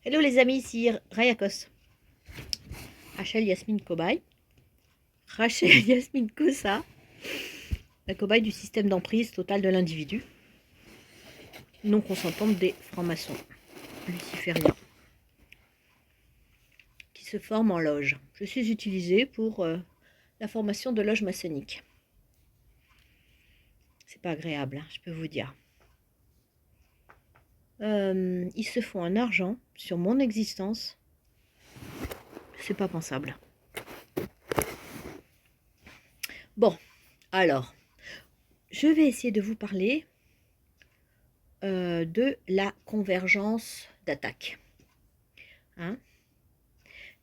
Hello les amis, ici Rayakos. Rachel Yasmine Cobaye. Rachel Yasmine Kossa, la cobaye du système d'emprise totale de l'individu, non consentante des francs-maçons lucifériens, qui se forment en loge. Je suis utilisée pour la formation de loges maçonniques. C'est pas agréable, hein, je peux vous dire. Ils se font un argent sur mon existence. C'est pas pensable. Bon, alors, je vais essayer de vous parler de la convergence d'attaque. Hein,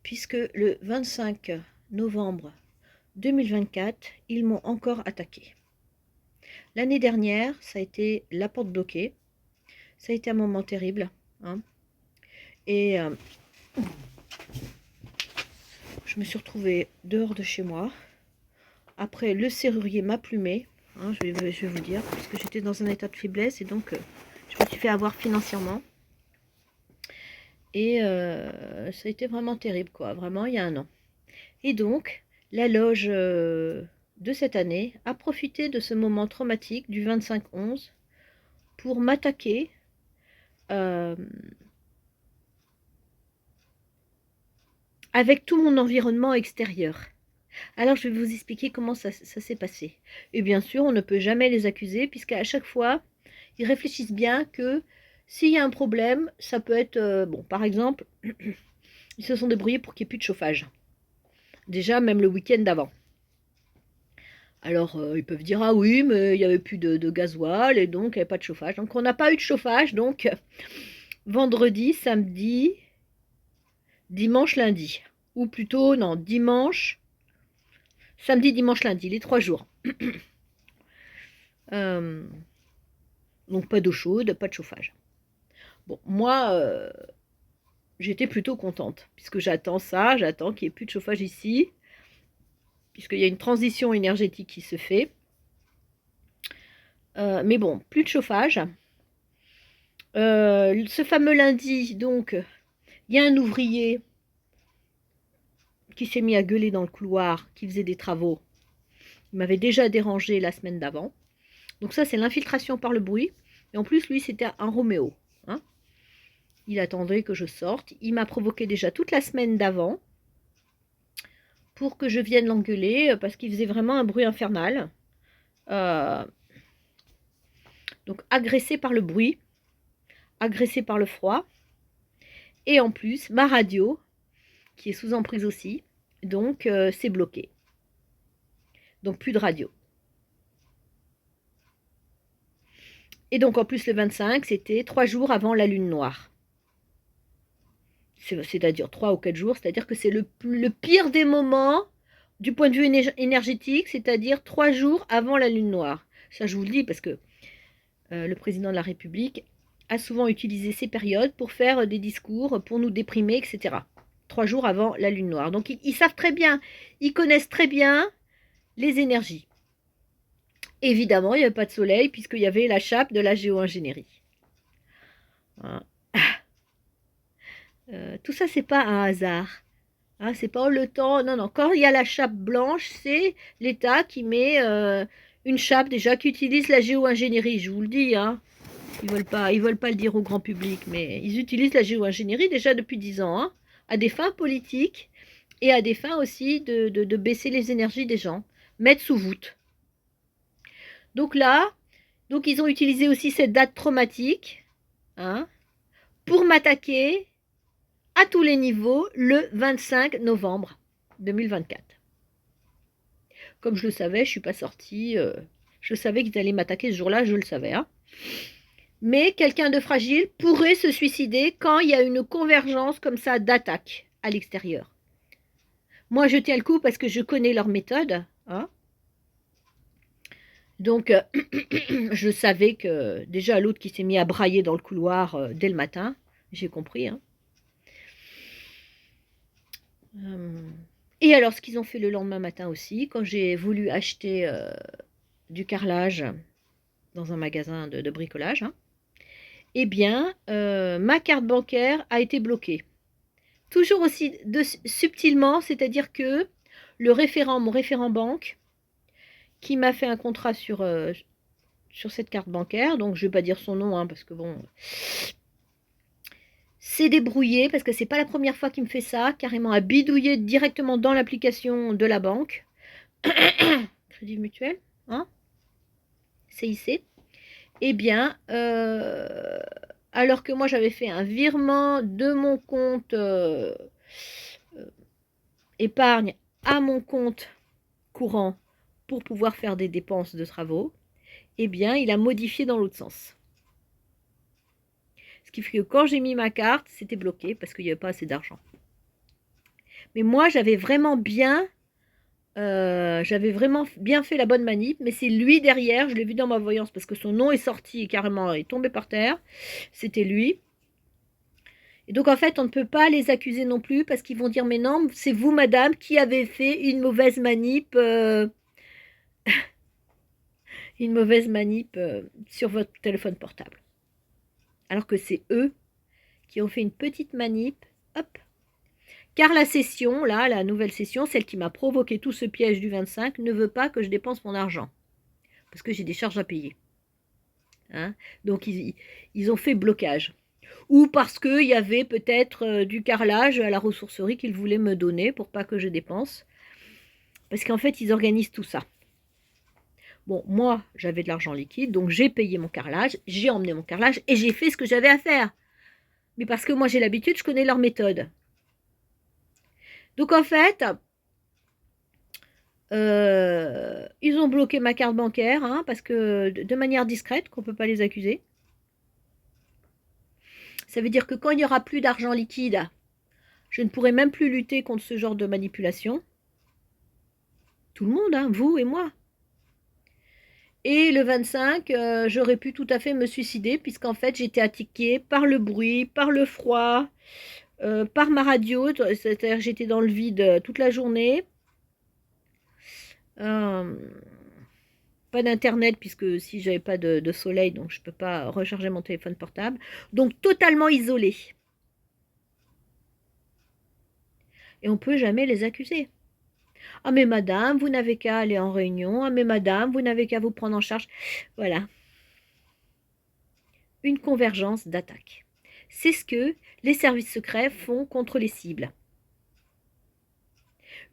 puisque le 25 novembre 2024, ils m'ont encore attaqué. L'année dernière, ça a été la porte bloquée. Ça a été un moment terrible. Hein, et je me suis retrouvée dehors de chez moi. Après, le serrurier m'a plumé. Hein, je vais vous dire, parce que j'étais dans un état de faiblesse et donc je me suis fait avoir financièrement. Et ça a été vraiment terrible, quoi. Vraiment, il y a un an. Et donc, la loge de cette année a profité de ce moment traumatique du 25-11 pour m'attaquer avec tout mon environnement extérieur. Alors, je vais vous expliquer comment ça s'est passé. Et bien sûr, on ne peut jamais les accuser, puisqu'à chaque fois, ils réfléchissent bien que s'il y a un problème, ça peut être... bon, par exemple, ils se sont débrouillés pour qu'il n'y ait plus de chauffage. Déjà, même le week-end d'avant. Alors, ils peuvent dire, ah oui, mais il n'y avait plus de gasoil, et donc il n'y avait pas de chauffage. Donc, on n'a pas eu de chauffage, donc vendredi, samedi, dimanche, lundi. Ou plutôt, non, dimanche, samedi, dimanche, lundi, les 3 jours. Donc, pas d'eau chaude, pas de chauffage. Bon, moi, j'étais plutôt contente, puisque j'attends ça, j'attends qu'il n'y ait plus de chauffage ici, puisqu'il y a une transition énergétique qui se fait. Mais bon, plus de chauffage. Ce fameux lundi, donc, il y a un ouvrier qui s'est mis à gueuler dans le couloir, qui faisait des travaux. Il m'avait déjà dérangé la semaine d'avant. Donc ça, c'est l'infiltration par le bruit. Et en plus, lui, c'était un Roméo. Hein, il attendait que je sorte. Il m'a provoqué déjà toute la semaine d'avant pour que je vienne l'engueuler, parce qu'il faisait vraiment un bruit infernal. Donc agressé par le bruit, agressé par le froid. Et en plus, ma radio, qui est sous emprise aussi, donc c'est bloqué. Donc plus de radio. Et donc en plus le 25, c'était 3 jours avant la lune noire. C'est-à-dire 3 ou 4 jours, c'est-à-dire que c'est le pire des moments du point de vue énergétique, c'est-à-dire 3 jours avant la lune noire. Ça je vous le dis parce que le président de la République a souvent utilisé ces périodes pour faire des discours, pour nous déprimer, etc. 3 jours avant la lune noire. Donc ils savent très bien, ils connaissent très bien les énergies. Évidemment, il n'y avait pas de soleil puisqu'il y avait la chape de la géo-ingénierie. Tout ça, c'est pas un hasard. Hein, c'est pas le temps. Non, non. Quand il y a la chape blanche, c'est l'État qui met une chape déjà qui utilise la géo-ingénierie. Je vous le dis. Hein. Ils veulent pas le dire au grand public, mais ils utilisent la géo-ingénierie déjà depuis 10 ans, hein, à des fins politiques et à des fins aussi de baisser les énergies des gens, mettre sous voûte. Donc là, donc ils ont utilisé aussi cette date traumatique, hein, pour m'attaquer à tous les niveaux le 25 novembre 2024. Comme je le savais, je ne suis pas sortie. Je savais qu'ils allaient m'attaquer ce jour-là, je le savais. Hein. Mais quelqu'un de fragile pourrait se suicider quand il y a une convergence comme ça d'attaque à l'extérieur. Moi, je tiens le coup parce que je connais leur méthode. Hein. Donc, je savais que déjà l'autre qui s'est mis à brailler dans le couloir dès le matin, j'ai compris. Hein. Et alors, ce qu'ils ont fait le lendemain matin aussi, quand j'ai voulu acheter du carrelage dans un magasin de bricolage, hein, eh bien, ma carte bancaire a été bloquée. Toujours aussi subtilement, c'est-à-dire que mon référent banque, qui m'a fait un contrat sur cette carte bancaire, donc je ne vais pas dire son nom, hein, parce que bon, s'est débrouillé, parce que c'est pas la première fois qu'il me fait ça, carrément à bidouiller directement dans l'application de la banque. Crédit Mutuel, hein, CIC. Eh bien, alors que moi j'avais fait un virement de mon compte épargne à mon compte courant pour pouvoir faire des dépenses de travaux, eh bien, il a modifié dans l'autre sens. Ce qui fait que quand j'ai mis ma carte, c'était bloqué parce qu'il n'y avait pas assez d'argent. Mais moi, j'avais vraiment bien fait la bonne manip, mais c'est lui derrière, je l'ai vu dans ma voyance parce que son nom est sorti et carrément est tombé par terre. C'était lui. Et donc en fait, on ne peut pas les accuser non plus parce qu'ils vont dire mais non, c'est vous madame qui avez fait une mauvaise manip sur votre téléphone portable. Alors que c'est eux qui ont fait une petite manip, hop. Car la session, là, la nouvelle session, celle qui m'a provoqué tout ce piège du 25, ne veut pas que je dépense mon argent. Parce que j'ai des charges à payer. Hein, donc ils ont fait blocage. Ou parce qu'il y avait peut-être du carrelage à la ressourcerie qu'ils voulaient me donner pour pas que je dépense. Parce qu'en fait, ils organisent tout ça. Bon, moi, j'avais de l'argent liquide, donc j'ai payé mon carrelage, j'ai emmené mon carrelage et j'ai fait ce que j'avais à faire. Mais parce que moi, j'ai l'habitude, je connais leur méthode. Donc en fait, ils ont bloqué ma carte bancaire, hein, parce que de manière discrète, qu'on ne peut pas les accuser. Ça veut dire que quand il n'y aura plus d'argent liquide, je ne pourrai même plus lutter contre ce genre de manipulation. Tout le monde, hein, vous et moi. Et le 25, j'aurais pu tout à fait me suicider, puisqu'en fait, j'étais attaquée par le bruit, par le froid, par ma radio, c'est-à-dire que j'étais dans le vide toute la journée. Pas d'internet, puisque si j'avais pas de soleil, donc je peux pas recharger mon téléphone portable. Donc totalement isolée. Et on peut jamais les accuser. Ah mais madame, vous n'avez qu'à aller en réunion. Ah mais madame, vous n'avez qu'à vous prendre en charge. Voilà. Une convergence d'attaques. C'est ce que les services secrets font contre les cibles.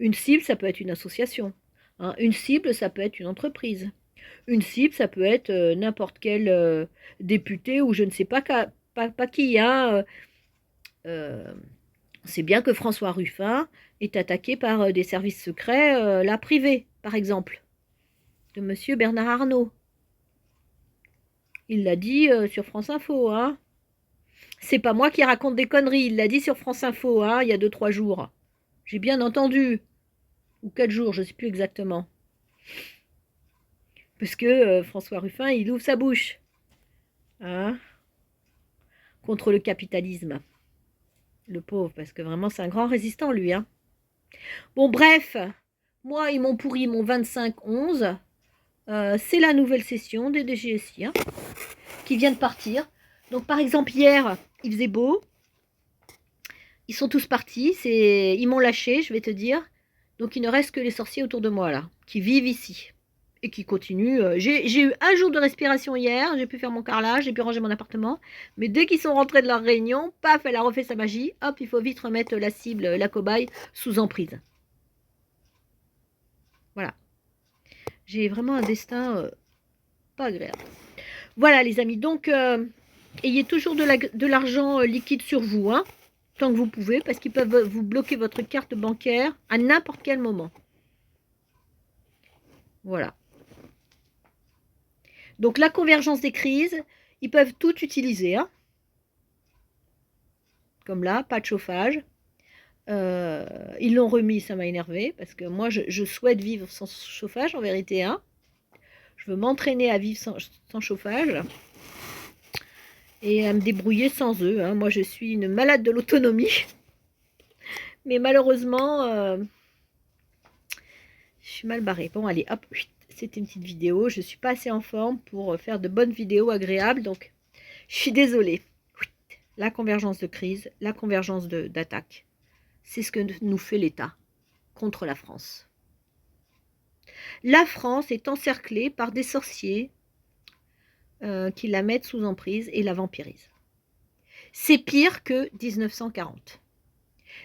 Une cible, ça peut être une association. Hein. Une cible, ça peut être une entreprise. Une cible, ça peut être n'importe quel député ou je ne sais pas, pas qui. Hein. C'est bien que François Ruffin est attaqué par des services secrets, là, privés, par exemple, de monsieur Bernard Arnault. Il l'a dit sur France Info. Hein. C'est pas moi qui raconte des conneries, il l'a dit sur France Info, hein, il y a 2-3 jours. J'ai bien entendu. Ou 4 jours, je ne sais plus exactement. Parce que François Ruffin, il ouvre sa bouche. Hein, contre le capitalisme. Le pauvre, parce que vraiment, c'est un grand résistant, lui. Hein. Bon, bref, moi, ils m'ont pourri mon 25-11. C'est la nouvelle session des DGSI hein, qui vient de partir. Donc, par exemple, hier, il faisait beau. Ils sont tous partis. Ils m'ont lâché, je vais te dire. Donc, il ne reste que les sorciers autour de moi, là, qui vivent ici. Et qui continuent. J'ai eu un jour de respiration hier. J'ai pu faire mon carrelage, j'ai pu ranger mon appartement. Mais dès qu'ils sont rentrés de leur réunion, paf, elle a refait sa magie. Hop, il faut vite remettre la cible, la cobaye, sous emprise. Voilà. J'ai vraiment un destin pas agréable. Voilà, les amis. Donc, ayez toujours de l'argent liquide sur vous, hein, tant que vous pouvez, parce qu'ils peuvent vous bloquer votre carte bancaire à n'importe quel moment. Voilà. Donc, la convergence des crises, ils peuvent tout utiliser. Hein. Comme là, pas de chauffage. Ils l'ont remis, ça m'a énervé, parce que moi, je souhaite vivre sans chauffage, en vérité. Hein. Je veux m'entraîner à vivre sans chauffage et à me débrouiller sans eux. Hein. Moi, je suis une malade de l'autonomie. Mais malheureusement, je suis mal barrée. Bon, allez, hop, c'était une petite vidéo. Je ne suis pas assez en forme pour faire de bonnes vidéos agréables. Donc, Je suis désolée. La convergence de crise, la convergence d'attaque, c'est ce que nous fait l'État contre la France. La France est encerclée par des sorciers qui la mettent sous emprise et la vampirisent. C'est pire que 1940.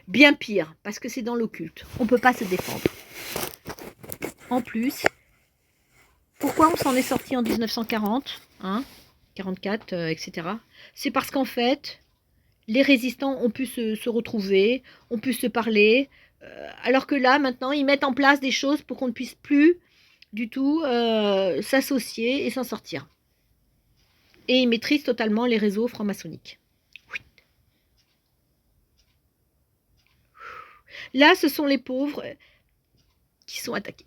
Bien pire, parce que c'est dans l'occulte. On ne peut pas se défendre. En plus, pourquoi on s'en est sorti en 1940, hein, 44, etc. C'est parce qu'en fait, les résistants ont pu se retrouver, ont pu se parler, alors que là, maintenant, ils mettent en place des choses pour qu'on ne puisse plus du tout s'associer et s'en sortir. Et ils maîtrisent totalement les réseaux franc-maçonniques. Oui. Là, ce sont les pauvres qui sont attaqués.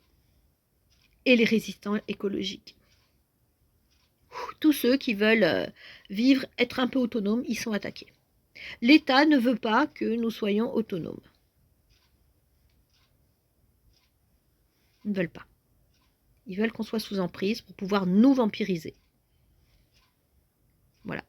Et les résistants écologiques. Tous ceux qui veulent vivre, être un peu autonomes, ils sont attaqués. L'État ne veut pas que nous soyons autonomes. Ils ne veulent pas. Ils veulent qu'on soit sous emprise pour pouvoir nous vampiriser. Voilà.